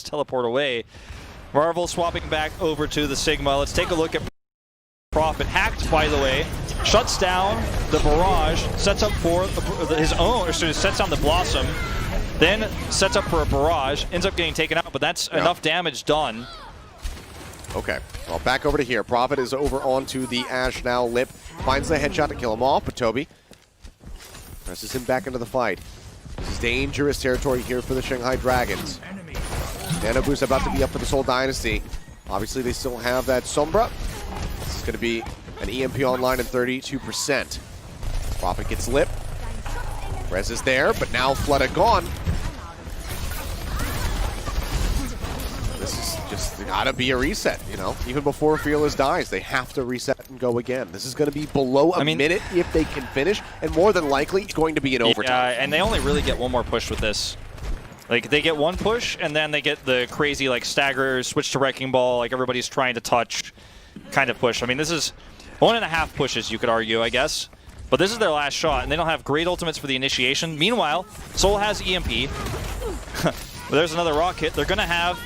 teleport away. Marvel swapping back over to the Sigma. Let's take a look at Prophet. Hacked, by the way. Shuts down the barrage, sets up for his own, or sets down the Blossom, then sets up for a barrage, ends up getting taken out, but that's enough damage done. Okay, well, back over to here. Prophet is over onto the Ashe now. Lip finds the headshot to kill him off, but Toby presses him back into the fight. This is dangerous territory here for the Shanghai Dragons. Nano Boost about to be up for the Seoul Dynasty. Obviously, they still have that Sombra. This is going to be an EMP online in 32%. Prophet gets Lip. Rez is there, but now Flooded gone. This is just gotta be a reset, you know? Even before Fearless dies, they have to reset and go again. This is gonna be below a minute if they can finish, and more than likely, it's going to be an overtime. Yeah, and they only really get one more push with this. Like, they get one push, and then they get the crazy, like, stagger, switch to Wrecking Ball, like everybody's trying to touch kind of push. I mean, this is 1.5 pushes, you could argue, I guess. But this is their last shot, and they don't have great ultimates for the initiation. Meanwhile, Seoul has EMP. Well, there's another rocket. They're going to have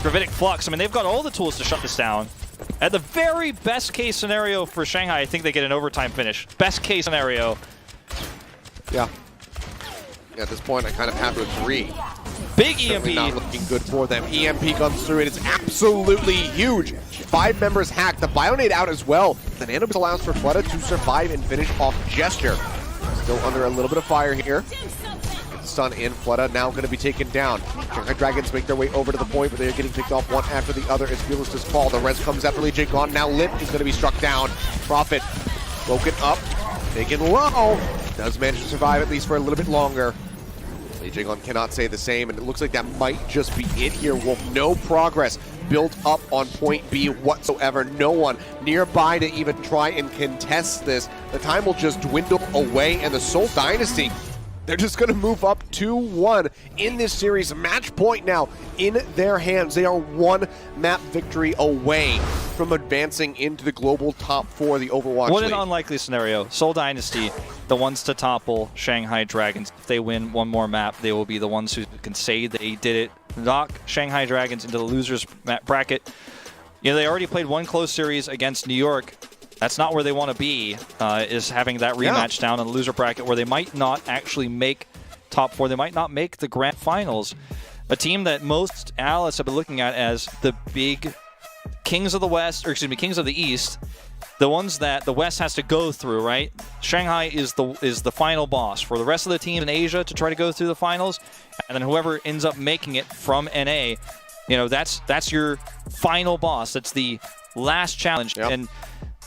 Gravitic Flux. I mean, they've got all the tools to shut this down. At the very best case scenario for Shanghai, I think they get an overtime finish. Best case scenario. Yeah. At this point, I kind of have to agree. Big EMP. Not looking good for them. EMP comes through. It is absolutely huge. 5 members hacked. The Bionade out as well. The Nano Boost allows for Flutta to survive and finish off Gesture. Still under a little bit of fire here. Get the stun in. Flutta now going to be taken down. Shanghai Dragons make their way over to the point, but they're getting picked off one after the other as Fearless just fall. The res comes after Lee Jae gone. Now Lip is going to be struck down. Prophet broken up. Taken low. Does manage to survive at least for a little bit longer. Lee Jae Gon cannot say the same, and it looks like that might just be it here. Wolf, no progress built up on point B whatsoever. No one nearby to even try and contest this. The time will just dwindle away, and the Seoul Dynasty, they're just going to move up 2-1 in this series. Match point now in their hands. They are 1 map victory away from advancing into the global top 4 of the Overwatch What League. An unlikely scenario. Seoul Dynasty, the ones to topple Shanghai Dragons. If they win one more map, they will be the ones who can say they did it. Knock Shanghai Dragons into the losers bracket. You know, they already played one close series against New York. That's not where they want to be, is having that rematch down in the loser bracket where they might not actually make top 4. They might not make the grand finals. A team that most analysts have been looking at as the big Kings of the West, or excuse me, Kings of the East, the ones that the West has to go through, right? Shanghai is the final boss for the rest of the teams in Asia to try to go through the finals, and then whoever ends up making it from NA, you know, that's your final boss. That's the last challenge. And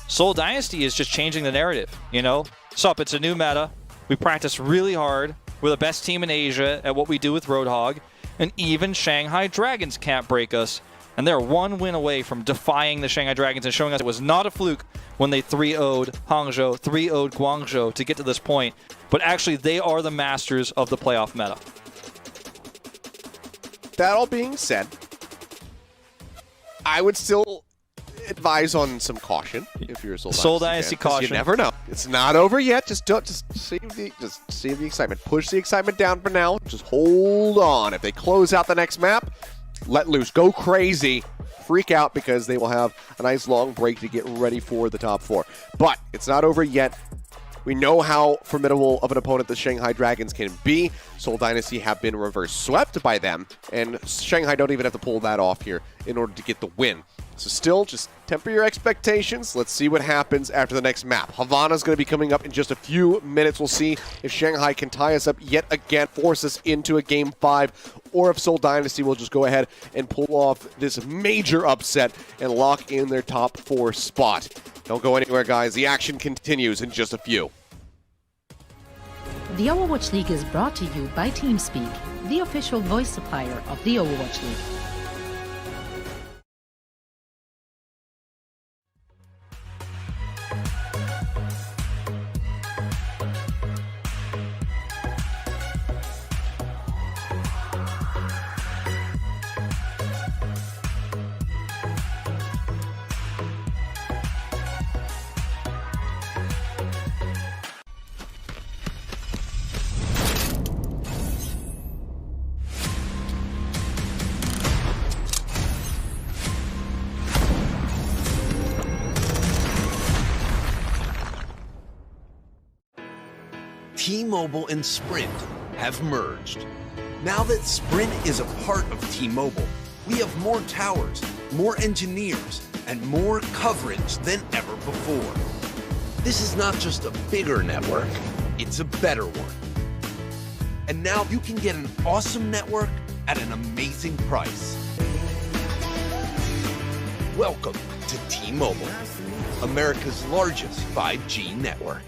Seoul Dynasty is just changing the narrative, you know? Sup, it's a new meta. We practice really hard. We're the best team in Asia at what we do with Roadhog, and even Shanghai Dragons can't break us. And they're 1 win away from defying the Shanghai Dragons and showing us it was not a fluke when they 3-0'd Hangzhou, 3-0'd Guangzhou to get to this point. But actually, they are the masters of the playoff meta. That all being said, I would still advise on some caution if you're a Seoul Dynasty caution. You never know. It's not over yet. Just save the excitement. Push the excitement down for now. Just hold on. If they close out the next map, let loose. Go crazy. Freak out because they will have a nice long break to get ready for the top 4. But it's not over yet. We know how formidable of an opponent the Shanghai Dragons can be. Seoul Dynasty have been reverse swept by them, and Shanghai don't even have to pull that off here in order to get the win. So still, just temper your expectations. Let's see what happens after the next map. Havana's going to be coming up in just a few minutes. We'll see if Shanghai can tie us up yet again, force us into a Game 5, or if Seoul Dynasty will just go ahead and pull off this major upset and lock in their top 4 spot. Don't go anywhere, guys. The action continues in just a few. The Overwatch League is brought to you by TeamSpeak, the official voice supplier of the Overwatch League. T-Mobile and Sprint have merged. Now that Sprint is a part of T-Mobile, we have more towers, more engineers, and more coverage than ever before. This is not just a bigger network, it's a better one. And now you can get an awesome network at an amazing price. Welcome to T-Mobile, America's largest 5G network.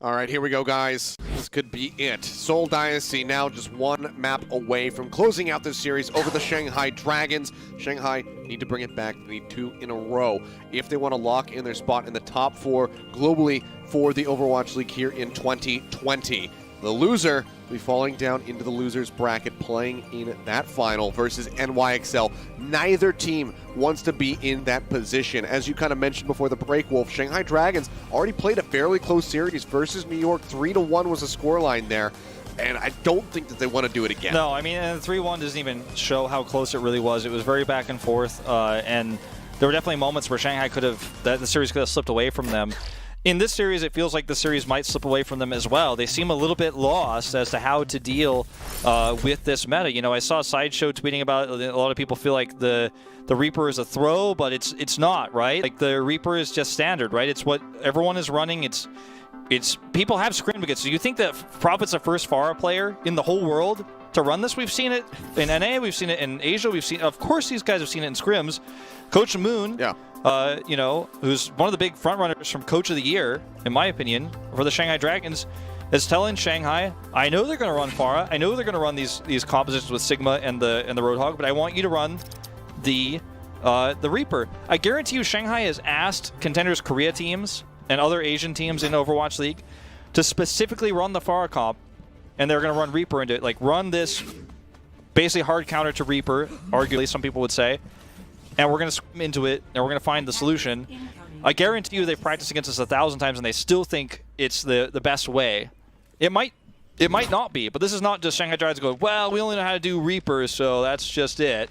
All right, here we go, guys. This could be it. Seoul Dynasty now just one map away from closing out this series over the Shanghai Dragons. Shanghai need to bring it back. They need 2 in a row if they want to lock in their spot in the top 4 globally for the Overwatch League here in 2020. The loser will be falling down into the losers bracket, playing in that final versus NYXL. Neither team wants to be in that position. As you kind of mentioned before the break, Wolf, Shanghai Dragons already played a fairly close series versus New York. 3-1 was the scoreline there, and I don't think that they want to do it again. No, I mean, and the 3-1 doesn't even show how close it really was. It was very back and forth, and there were definitely moments where Shanghai the series could have slipped away from them. In this series, it feels like the series might slip away from them as well. They seem a little bit lost as to how to deal with this meta. You know, I saw Sideshow tweeting about it. A lot of people feel like the Reaper is a throw, but it's not, right? Like, the Reaper is just standard, right? It's what everyone is running. It's people have scrim. So you think that Prophet's the first Pharah player in the whole world to run this? We've seen it in NA, we've seen it in Asia, of course these guys have seen it in scrims. Coach Moon, you know, who's one of the big front runners from Coach of the Year, in my opinion, for the Shanghai Dragons, is telling Shanghai, I know they're going to run Pharah, I know they're going to run these compositions with Sigma and the Roadhog, but I want you to run the Reaper. I guarantee you Shanghai has asked Contenders Korea teams and other Asian teams in Overwatch League to specifically run the Pharah comp, and they're going to run Reaper into it. Like, run this basically hard counter to Reaper, arguably some people would say, and we're going to swim into it, and we're going to find the solution. I guarantee you they've practiced against us 1,000 times, and they still think it's the best way. It might not be, but this is not just Shanghai Dragons going, well, we only know how to do Reaper, so that's just it.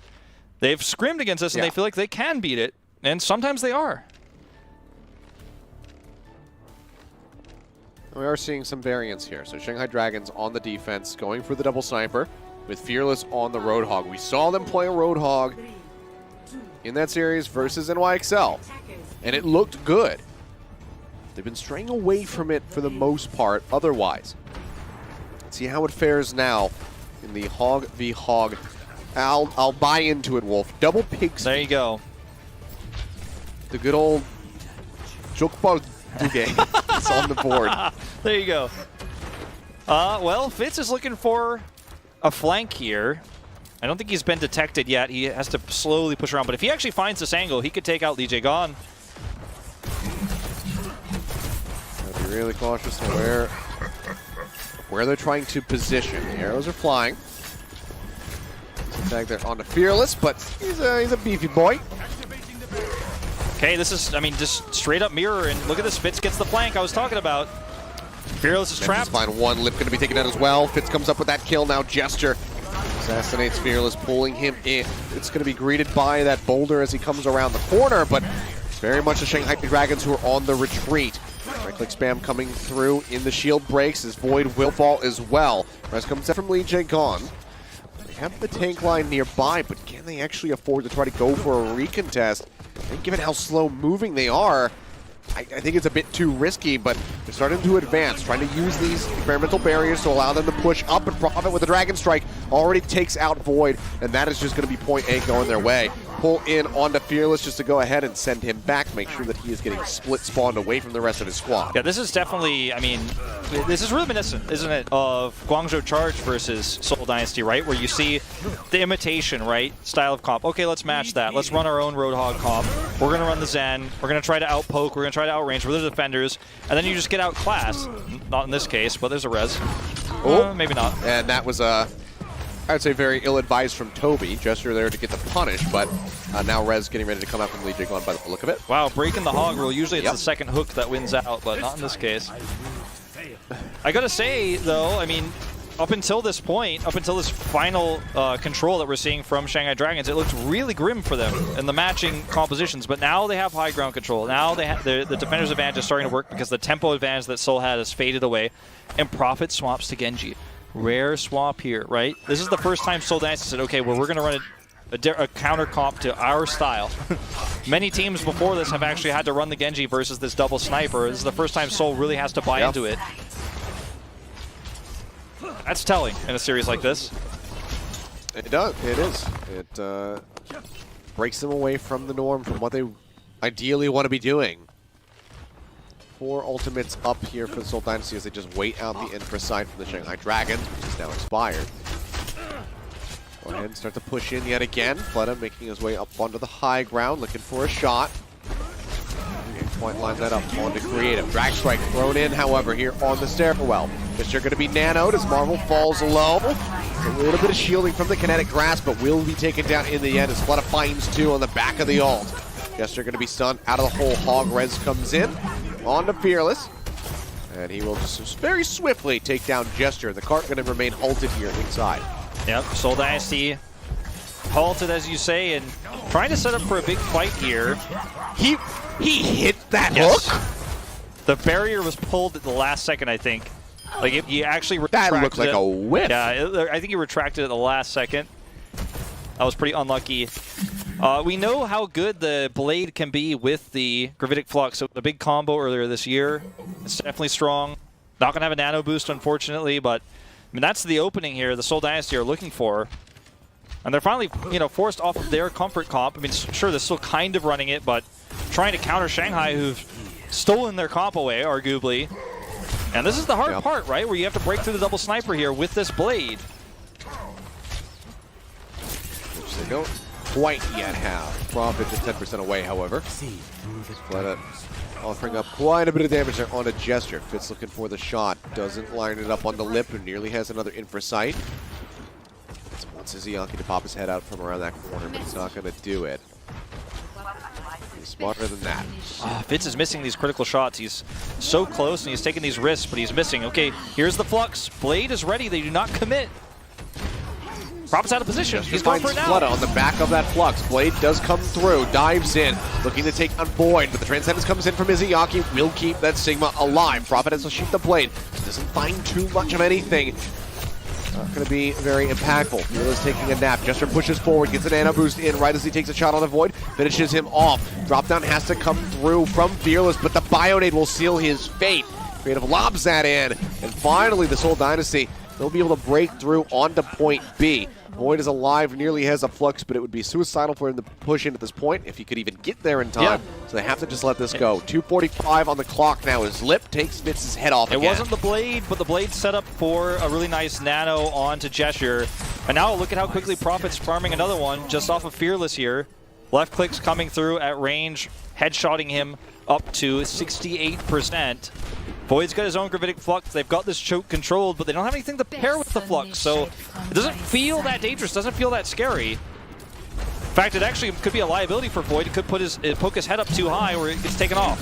They've scrimmed against us, and they feel like they can beat it, and sometimes they are. We are seeing some variance here. So Shanghai Dragons on the defense, going for the double sniper, with Fearless on the Roadhog. We saw them play a Roadhog in that series versus NYXL, and it looked good. They've been straying away from it for the most part otherwise. Let's see how it fares now in the Hog v Hog. I'll buy into it, Wolf. Double pigs. There you go. The good old Jokbal Duge is on the board. There you go. Well, Fitz is looking for a flank here. I don't think he's been detected yet. He has to slowly push around. But if he actually finds this angle, he could take out Lee Jae-gon. Gotta be really cautious on where they're trying to position. The arrows are flying. Tag there onto Fearless, but he's a beefy boy. Okay, this is, I mean, just straight up mirror, and look at this. Fitz gets the flank I was talking about. Fearless is trapped. Find one. Lip going to be taken out as well. Fitz comes up with that kill now. Gesture assassinates Fearless, pulling him in. It's going to be greeted by that boulder as he comes around the corner, but very much the Shanghai Dragons who are on the retreat. Right-click spam coming through in the shield breaks as Void will fall as well. Rest comes from Lee Jae-gon. have the tank line nearby, but can they actually afford to try to go for a recontest? And given how slow moving they are, I think it's a bit too risky, but they're starting to advance, trying to use these experimental barriers to allow them to push up and profit with the Dragon Strike. Already takes out Void, and that is just going to be point A going their way. Pull in onto Fearless just to go ahead and send him back, make sure that he is getting split spawned away from the rest of his squad. Yeah, this is definitely, I mean, this is reminiscent, isn't it, of Guangzhou Charge versus Seoul Dynasty, right? Where you see the imitation, right, style of comp. Okay, let's match that. Let's run our own Roadhog comp. We're going to run the Zen. We're going to try to outpoke. We're going to try to outrange. We're the defenders. And then you just get outclassed. Not in this case, but there's a res. Oh, maybe not. And that was I would say very ill-advised from Toby. Gesture there to get the punish, but now Rez getting ready to come out from Lee Jiglon by the look of it. Wow, breaking the hog rule. Usually it's the second hook that wins out, but not in this case. I gotta say, though, I mean, up until this point, up until this final control that we're seeing from Shanghai Dragons, it looked really grim for them in the matching compositions, but now they have high ground control. Now they have the defender's advantage is starting to work because the tempo advantage that Seoul had has faded away, and Prophet swaps to Genji. Rare swap here, right? This is the first time Seoul Dynasty said, okay, well, we're going to run a counter comp to our style. Many teams before this have actually had to run the Genji versus this double sniper. This is the first time Seoul really has to buy into it. That's telling in a series like this. It does. It is. It breaks them away from the norm, from what they ideally want to be doing. 4 ultimates up here for the Seoul Dynasty as they just wait out the infra side from the Shanghai Dragons, which is now expired. Go ahead and start to push in yet again. Fleta making his way up onto the high ground, looking for a shot. Point lines that up onto Creative. Drag Strike thrown in, however, here on the stairwell. Just going to be nanoed as Marvel falls low. A little bit of shielding from the kinetic grasp, but will be taken down in the end as Fleta finds 2 on the back of the ult. Gesture going to be stunned out of the hole. Hog Res comes in. On to Fearless. And he will just very swiftly take down Gesture. The cart going to remain halted here inside. Yep, Seoul Dynasty halted, as you say, and trying to set up for a big fight here. He hit that hook? The barrier was pulled at the last second, I think. Like, he actually retracted that looked like a whiff. Yeah, I think he retracted at the last second. That was pretty unlucky. We know how good the Blade can be with the Gravitic Flux. So the big combo earlier this year. It's definitely strong. Not going to have a nano boost, unfortunately, but I mean, that's the opening here the Seoul Dynasty are looking for. And they're finally, forced off of their comfort comp. I mean, sure, they're still kind of running it, but trying to counter Shanghai, who've stolen their comp away, arguably. And this is the hard part, right? Where you have to break through the double sniper here with this Blade. Which they don't quite yet have. Profit just 10% away, however. Fleta offering up quite a bit of damage there on a Gesture. Fitz looking for the shot. Doesn't line it up on the lip, who nearly has another infra sight. Wants Izuyaki to pop his head out from around that corner, but he's not going to do it. He's smarter than that. Fitz is missing these critical shots. He's so close, and he's taking these risks, but he's missing. Okay, here's the Flux. Blade is ready. They do not commit. Prophet's out of position. He's going for it now. Fleta on the back of that Flux. Blade does come through, dives in, looking to take on Void, but the Transcendence comes in from Izuyaki, will keep that Sigma alive. Prophet has to shoot the Blade. Doesn't find too much of anything. Not going to be very impactful. Fearless taking a nap. Gesture pushes forward, gets an nano boost in right as he takes a shot on the Void, finishes him off. Drop down has to come through from Fearless, but the Bionade will seal his fate. Creative lobs that in, and finally the Seoul Dynasty, they'll be able to break through onto point B. Void is alive, nearly has a Flux, but it would be suicidal for him to push in at this point if he could even get there in time. So they have to just let this go. 2:45 on the clock now as Lip takes Fitz's head off again. It wasn't the Blade, but the Blade set up for a really nice nano onto Gesture. And now look at how quickly Prophet's farming another one just off of Fearless here. Left clicks coming through at range, headshotting him up to 68%. Void's got his own Gravitic Flux. They've got this choke controlled, but they don't have anything to pair with the Flux, so it doesn't feel that dangerous, doesn't feel that scary. In fact, it actually could be a liability for Void. It could poke his head up too high where it gets taken off.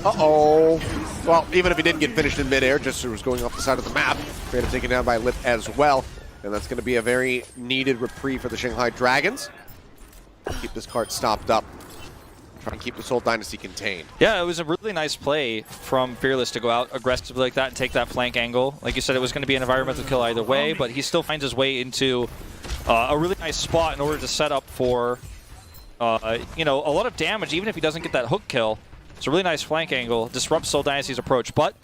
Uh-oh. Well, even if he didn't get finished in midair, Gesture was going off the side of the map. Creative taken down by Lip as well, and that's going to be a very needed reprieve for the Shanghai Dragons. Keep this cart stopped up. try and keep the Seoul Dynasty contained. Yeah, it was a really nice play from Fearless to go out aggressively like that and take that flank angle. Like you said, it was going to be an environmental kill either way, but he still finds his way into a really nice spot in order to set up for, you know, a lot of damage, even if he doesn't get that hook kill. It's a really nice flank angle, disrupts Seoul Dynasty's approach, but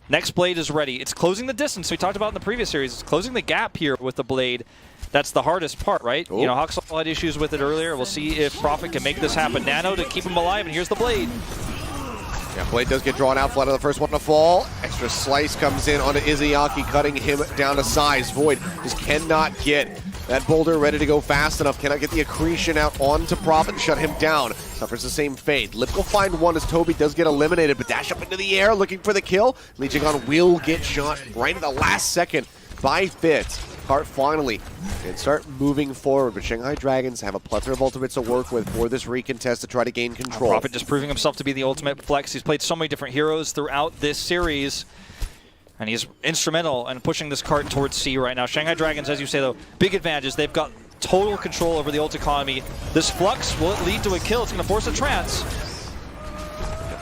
next blade is ready. It's closing the distance we talked about in the previous series. It's closing the gap here with the blade. That's the hardest part, right? Ooh. You know, Huxall had issues with it earlier. We'll see if Prophet can make this happen. Nano to keep him alive, and here's the blade. Yeah, blade does get drawn out. Flood of the first one to fall. Extra slice comes in onto Izayaki, cutting him down to size. Void just cannot get that boulder ready to go fast enough. Cannot get the accretion out onto Prophet and shut him down. Suffers the same fate. Lip will find one as Toby does get eliminated, but dash up into the air looking for the kill. Lee Jae-gon will get shot right at the last second by Fitz. Cart finally can start moving forward, but Shanghai Dragons have a plethora of ultimates to work with for this recontest to try to gain control. Prophet just proving himself to be the ultimate flex. He's played so many different heroes throughout this series, and he's instrumental in pushing this cart towards C right now. Shanghai Dragons, as you say though, big advantages. They've got total control over the ult economy. This flux, will it lead to a kill? It's going to force a trance.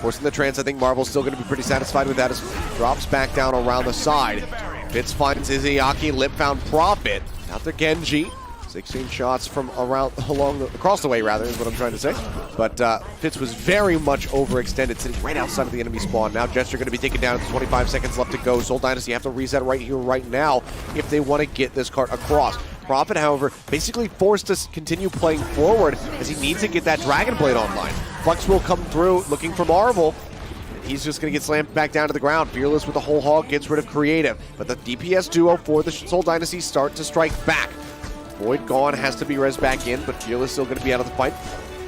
Forcing the trance, I think Marvel's still going to be pretty satisfied with that as drops back down around the side. Fitz finds Izayaki, Lip found Prophet. Out to Genji. 16 shots from across the way, rather, is what I'm trying to say. But Fitz was very much overextended, sitting right outside of the enemy spawn. Now Jester going to be taken down with 25 seconds left to go. Seoul Dynasty have to reset right here, right now, if they want to get this cart across. Prophet, however, basically forced to continue playing forward as he needs to get that Dragon Blade online. Flux will come through looking for Marvel. He's just going to get slammed back down to the ground. Fearless with the whole hog gets rid of Creative. But the DPS duo for the Seoul Dynasty start to strike back. Void gone, has to be res back in, but Fearless still going to be out of the fight.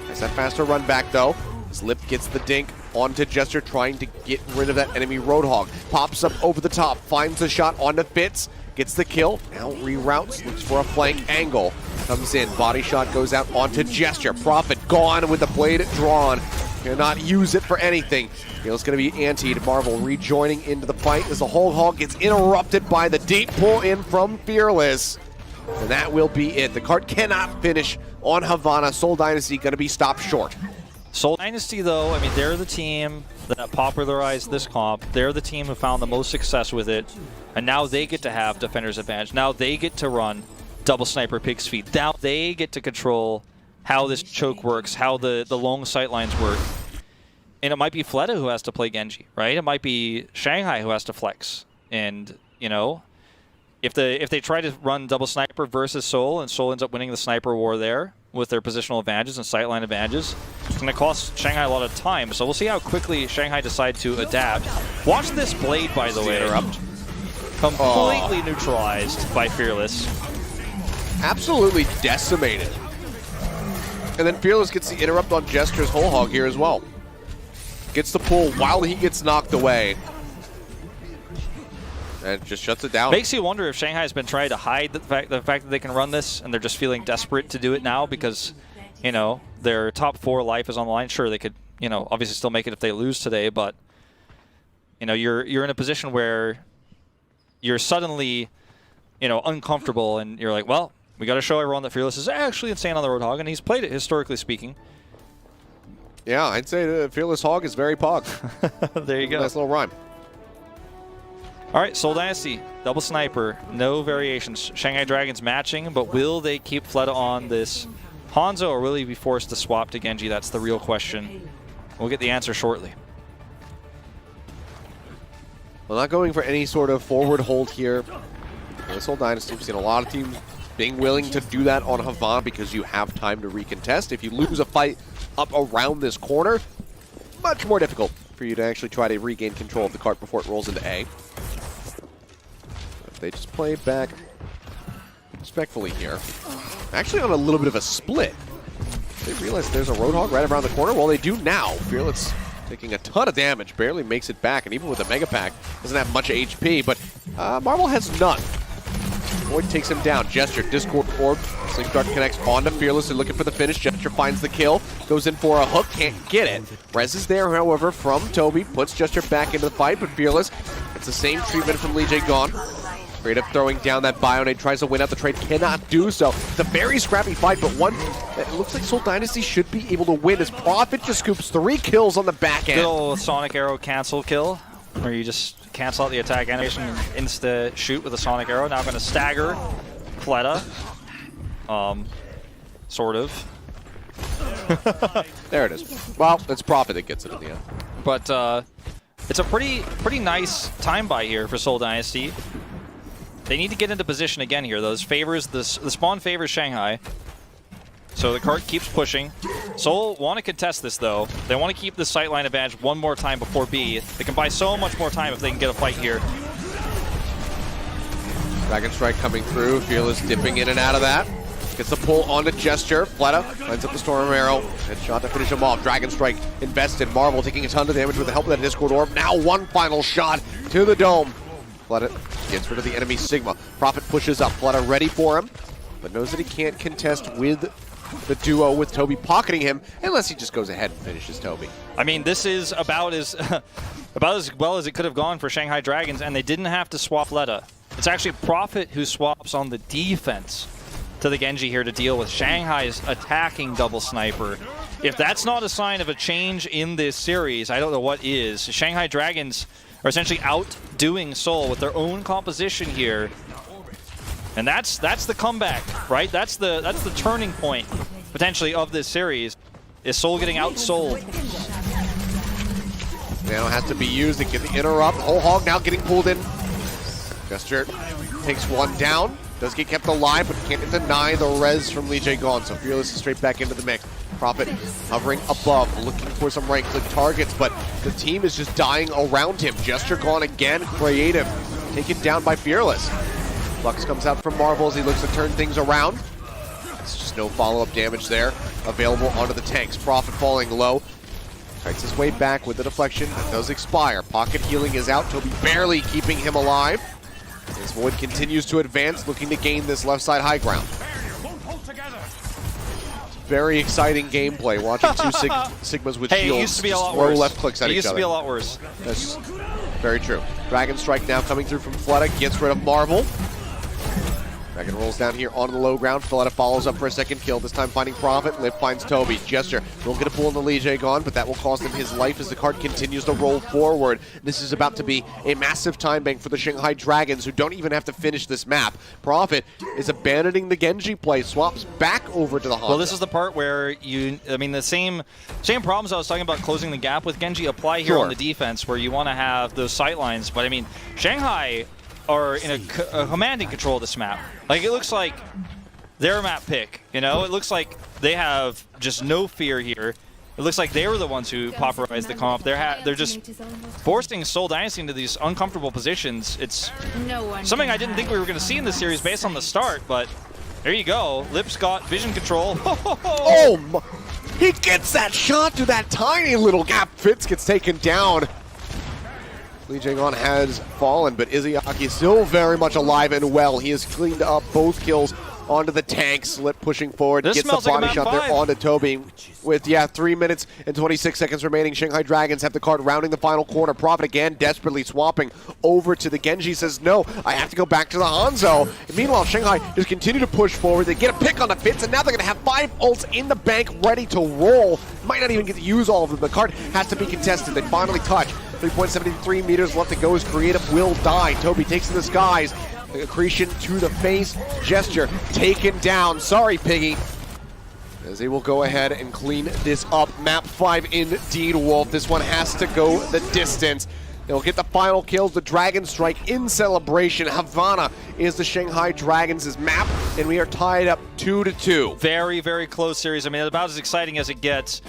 Has that faster run back though. Lip gets the dink onto Jester, trying to get rid of that enemy Roadhog. Pops up over the top, finds the shot onto Fitz. Gets the kill, now reroutes, looks for a flank angle. Comes in, body shot goes out onto Gesture. Prophet gone with the blade drawn. Cannot use it for anything. It's going to be antied. Marvel rejoining into the fight as the whole hog gets interrupted by the deep pull in from Fearless. And that will be it. The cart cannot finish on Havana. Seoul Dynasty going to be stopped short. Seoul Dynasty, though, I mean, they're the team that popularized this comp. They're the team who found the most success with it. And now they get to have Defender's Advantage. Now they get to run double sniper pig's feet. Now they get to control how this choke works, how the long sightlines work. And it might be Fleta who has to play Genji, right? It might be Shanghai who has to flex. And, you know, if they try to run double sniper versus Seoul, and Seoul ends up winning the sniper war there with their positional advantages and sightline advantages, it's going to cost Shanghai a lot of time. So we'll see how quickly Shanghai decide to adapt. Watch this blade, by the way. Interrupt. Completely neutralized by Fearless. Absolutely decimated. And then Fearless gets the interrupt on Gesture's whole hog here as well. Gets the pull while he gets knocked away. And just shuts it down. Makes you wonder if Shanghai's been trying to hide the fact that they can run this, and they're just feeling desperate to do it now because, you know, their top 4 life is on the line. Sure, they could, you know, obviously still make it if they lose today, but, you know, you're in a position where you're suddenly, you know, uncomfortable, and you're like, well, we got to show everyone that Fearless is actually insane on the Roadhog, and he's played it historically speaking. Yeah, I'd say the Fearless Hog is very pog. There you go. Nice little rhyme. All right, Seoul Dynasty, double sniper, no variations. Shanghai Dragons matching, but will they keep Fleta on this Hanzo, or will he be forced to swap to Genji? That's the real question. We'll get the answer shortly. Well, not going for any sort of forward hold here. This Seoul Dynasty, we've seen a lot of teams being willing to do that on Havana because you have time to recontest. If you lose a fight up around this corner, much more difficult for you to actually try to regain control of the cart before it rolls into A. They just play back respectfully here. Actually on a little bit of a split. They realize there's a Roadhog right around the corner. Well, they do now. Fearless taking a ton of damage, barely makes it back, and even with the Mega Pack, doesn't have much HP, but Marvel has none. Void takes him down. Gesture, Discord Orb, Sleep Dart connects onto Fearless. They're looking for the finish. Gesture finds the kill, goes in for a hook, can't get it. Rez is there, however, from Toby, puts Gesture back into the fight, but Fearless, it's the same treatment from Lee Jae-gon. Creative throwing down that Bionade, tries to win out the trade, cannot do so. It's a very scrappy fight, but one that it looks like Seoul Dynasty should be able to win as Prophet just scoops 3 kills on the back end. Good old Sonic Arrow cancel kill, where you just cancel out the attack animation and insta shoot with a Sonic Arrow. Now going to stagger Fleta. Sort of. There it is. Well, it's Prophet that gets it in the end. But it's a pretty nice time buy here for Seoul Dynasty. They need to get into position again here. Those favors, the spawn favors Shanghai. So the cart keeps pushing. Seoul want to contest this though. They want to keep the sightline advantage one more time before B. They can buy so much more time if they can get a fight here. Dragon Strike coming through. Fearless dipping in and out of that. Gets the pull onto Gesture. Fleta lines up the Storm Arrow. Headshot to finish him off. Dragon Strike invested. Marvel taking a ton of damage with the help of that Discord Orb. Now one final shot to the dome. Fleta gets rid of the enemy Sigma. Prophet pushes up. Fleta ready for him, but knows that he can't contest with the duo with Toby pocketing him unless he just goes ahead and finishes Toby. I mean, this is about as well as it could have gone for Shanghai Dragons, and they didn't have to swap Fleta. It's actually Prophet who swaps on the defense to the Genji here to deal with Shanghai's attacking double sniper. If that's not a sign of a change in this series, I don't know what is. Shanghai Dragons are essentially outdoing Seoul with their own composition here. And that's the comeback, right? That's the turning point, potentially, of this series, is Seoul getting outsold. Nano has to be used to get the interrupt. Whole Hog now getting pulled in. Gesture takes one down. Does get kept alive, but can't deny the res from Lee Jae-gon, so Fearless is straight back into the mix. Prophet hovering above, looking for some right-click targets, but the team is just dying around him. Gesture gone again, Creative taken down by Fearless. Lux comes out from Marvel as he looks to turn things around. It's just no follow-up damage there available onto the tanks. Prophet falling low. Fights his way back with the deflection. That does expire. Pocket healing is out. Toby barely keeping him alive. As Void continues to advance, looking to gain this left side high ground. Very exciting gameplay, watching two Sigmas with shields it used to be a lot throw worse. left clicks at each other. It used to be a lot worse. That's very true. Dragon Strike now coming through from Fleta, gets rid of Marvel. Dragon rolls down here onto the low ground. Fleta follows up for a second kill, this time finding Prophet. Liv finds Toby. Gesture will get a pull on the Lee Jae-gon, but that will cost him his life as the card continues to roll forward. This is about to be a massive time bank for the Shanghai Dragons, who don't even have to finish this map. Prophet is abandoning the Genji play, swaps back over to the Honda. Well, this is the part where the same problems I was talking about closing the gap with Genji apply here on the defense, where you want to have those sight lines. But I mean, Shanghai are in a commanding control of this map. Like, it looks like their map pick, you know? It looks like they have just no fear here. It looks like they were the ones who popularized the comp. They're just forcing Seoul Dynasty into these uncomfortable positions. It's something I didn't think we were going to see in this series based on the start, but there you go. Lip's got vision control. Oh, he gets that shot to that tiny little gap. Fitz gets taken down. Lee Jae-gon has fallen, but Izayaki still very much alive and well. He has cleaned up both kills onto the tank. Lip pushing forward, This gets the smells like body a map shot there 5. onto Toby. With, 3 minutes and 26 seconds remaining, Shanghai Dragons have the card rounding the final corner. Prophet again desperately swapping over to the Genji, says, no, I have to go back to the Hanzo. And meanwhile, Shanghai just continue to push forward. They get a pick on the Fitz, and now they're going to have 5 ults in the bank ready to roll. Might not even get to use all of them. The card has to be contested. They finally touch. 3.73 meters left to go as Creative will die. Toby takes to the skies. Accretion to the face. Gesture taken down. Sorry, Piggy. As they will go ahead and clean this up. Map 5 indeed, Wolf. This one has to go the distance. They'll get the final kills. The Dragon Strike in celebration. Havana is the Shanghai Dragons' map, and we are tied up 2-2. Very, very close series. I mean, about as exciting as it gets.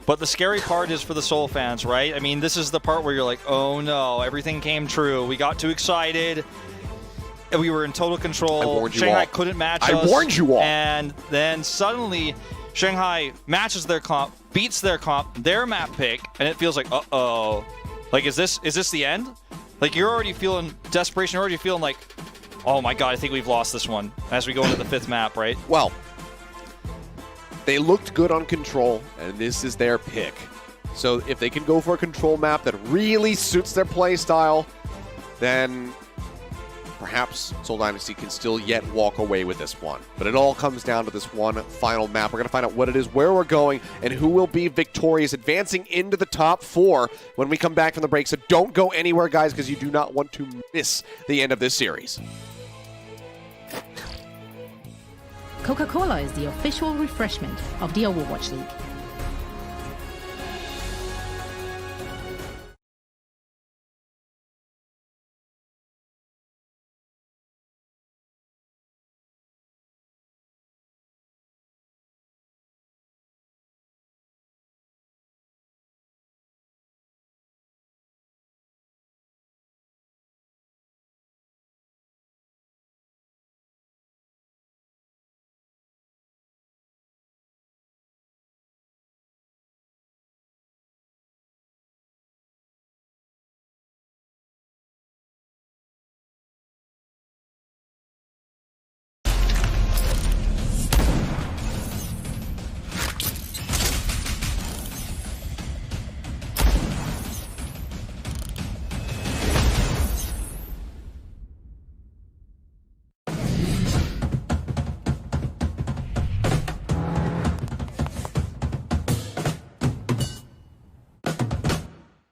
But the scary part is for the Seoul fans, right? I mean, this is the part where you're like, oh no, everything came true. We got too excited. We were in total control. I warned you Shanghai all. couldn't match I us. warned you all. And then suddenly, Shanghai matches their comp, beats their comp, their map pick, and it feels like, uh-oh. Like, is this the end? Like, you're already feeling desperation. You're already feeling like, oh my god, I think we've lost this one as we go into the 5th map, right? Well, they looked good on control, and this is their pick. So if they can go for a control map that really suits their play style, then perhaps Seoul Dynasty can still yet walk away with this one. But it all comes down to this one final map. We're going to find out what it is, where we're going, and who will be victorious, advancing into the top 4 when we come back from the break. So don't go anywhere, guys, because you do not want to miss the end of this series. Coca-Cola is the official refreshment of the Overwatch League.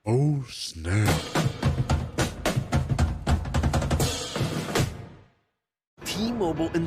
Oh, snap. T-Mobile and